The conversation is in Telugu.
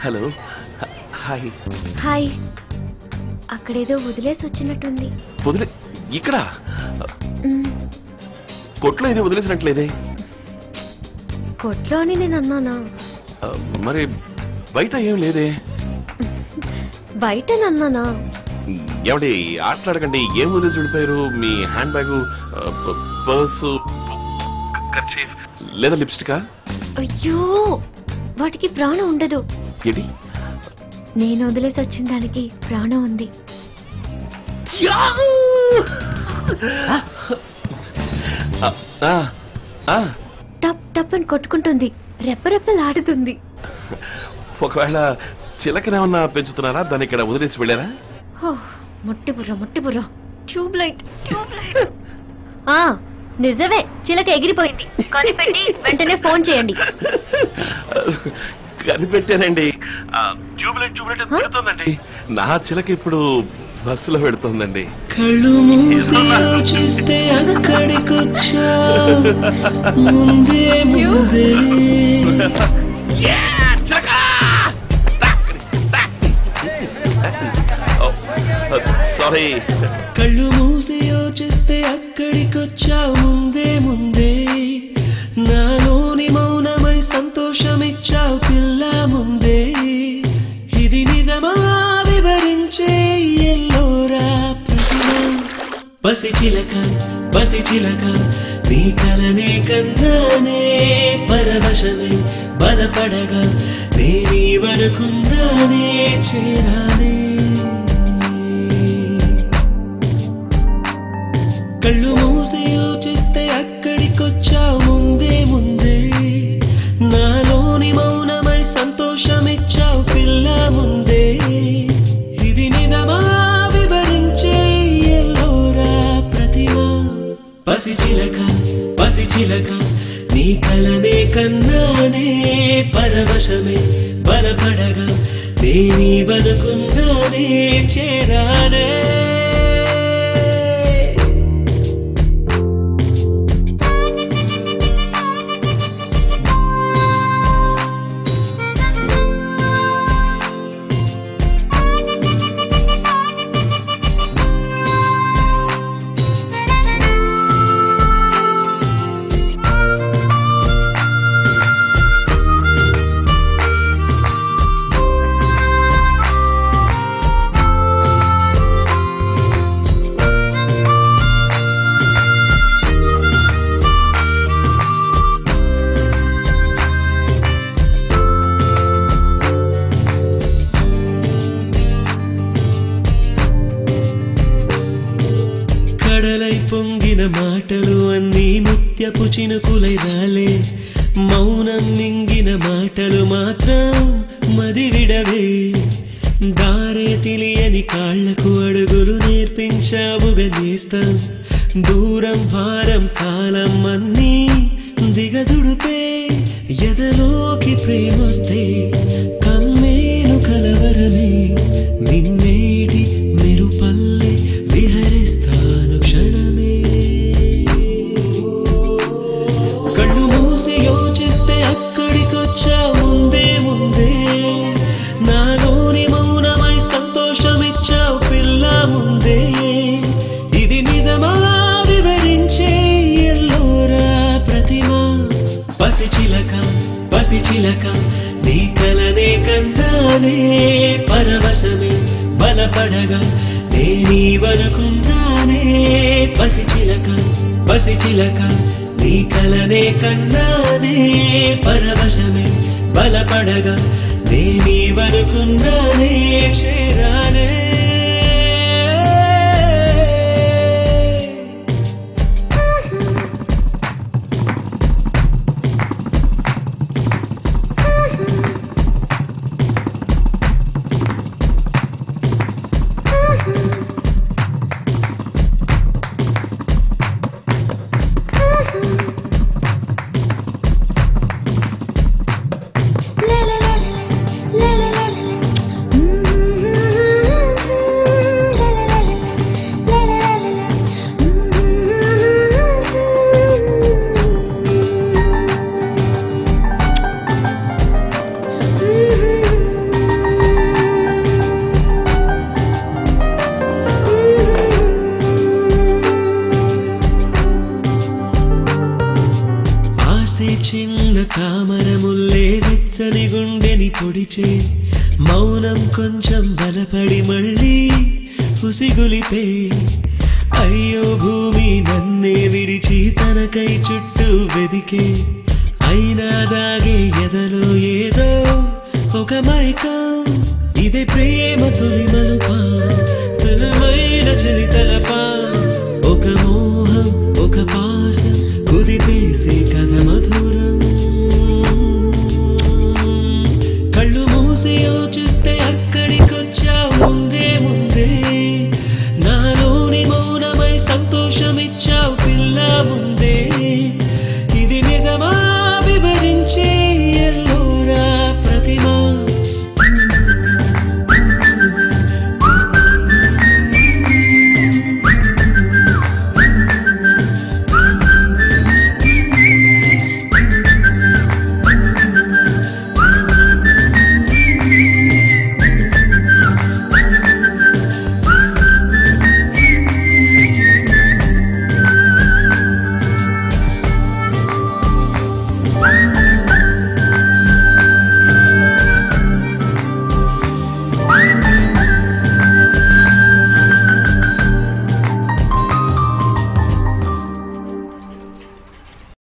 Hello hi hi. అక్కడేదో వదిలేసి వచ్చినట్టుంది. వదిలే ఇక్కడ కొట్లో ఇది వదిలేసినట్లేదే. కొట్లో అని నేను అన్నానా? మరి బయట ఏం లేదే. బయట అన్నానా? ఏమండి ఆటలాడకండి. ఏం వదిలేసి వెళ్ళిపోయారు? మీ హ్యాండ్ బ్యాగ్, పర్సు, కర్చీఫ్ లేదా లిప్స్టికా? అయ్యో వాటికి ప్రాణం ఉండదు. ఏంటి? నేను వదిలేసి వచ్చిన దానికి ప్రాణం ఉంది. టప్ టప్ అని కొట్టుకుంటుంది, రెప్పరెప్పలాడుతుంది. ఒకవేళ చిలకనేమన్నా పెంచుతున్నారా? దాన్ని ఇక్కడ వదిలేసి వెళ్ళారా? ముట్టి బుర్ర ట్యూబ్ లైట్. నిజమే, చిలక ఎగిరిపోయింది. కనిపెట్టి వెంటనే ఫోన్ చేయండి. కనిపెట్టానండి. ట్యూబ్లైట్ పెడుతోందండి. నా చిలక ఇప్పుడు బస్సులో పెడుతోందండి. కళ్ళు మూసి చూస్తే అక్కడికొచ్చా ముందే ముందే. సారీ. కళ్ళు మూసి యోచిస్తే అక్కడికొచ్చావు ముందే ముందే. నాలోని మౌనమై సంతోషమిచ్చావు పిల్ల ముందే. ఇది నిజమా వివరించే ఎల్లోరా ప్రతిమ. పసి చిలక నీ కలనే కన్నానే. పరవశమై బలపడగా నేనీ వరకుందానే చేరానే. కళ్ళు మూసి యోచిస్తే అక్కడికొచ్చావు ముందే ముందే. నాలోని మౌనమై సంతోషమిచ్చావు పిల్ల ముందే. ఇది నిజమా వివరించే ఎల్లోరా ప్రతిమ. పసి చిలక నీ కలనే కన్నానే. పరవశమే బలపడగా నేనీ బతుకుందానే చేరానే. కడలై పొంగిన మాటలు అన్నీ ముత్యపు చినుకులై రాలే. మౌనం మింగిన మాటలు మాత్రం మది విడవే. దారే తెలియని కాళ్లకు అడుగులు నేర్పించావుగా నేస్తం. దూరం భారం కాలం అన్నీ దిగదుడుపే. ఎదలోకి ప్రేమొస్తే కమ్మేను కలవరమే. నిన్నేటి మెరుపల్లె విహరిస్తాను క్షణమే. కళ్ళు మూసి యోచిస్తే అక్కడికొచ్చావు ముందే ముందే. నాలోని మౌనమై సంతోషమిచ్చావు పిల్ల ముందే. ఇది నిజమా వివరించే ఎల్లోరా ప్రతిమ. పసి చిలక నీ కలనే కన్నానే. పరవశమే బలపడగా నేనీ వరకుందానే. పసి చిలక నీ కలనే కన్నానే. పరవశమే బలపడగా నేనీ వరకుందానే చేరానే. La la la la la la la la. చిన్న తామర ముల్లే వెచ్చని గుండెని పొడిచే మౌనం కొంచెం బలపడి మళ్ళీ ఉసిగులిపే అయ్యో భూమి నన్నే విడిచి తనకై చుట్టూ వెదికే అయినా దాగే ఎదలో ఏదో ఒక మైకం ఇదే ప్రేమ తొలి మలుపా తులమైన చరితల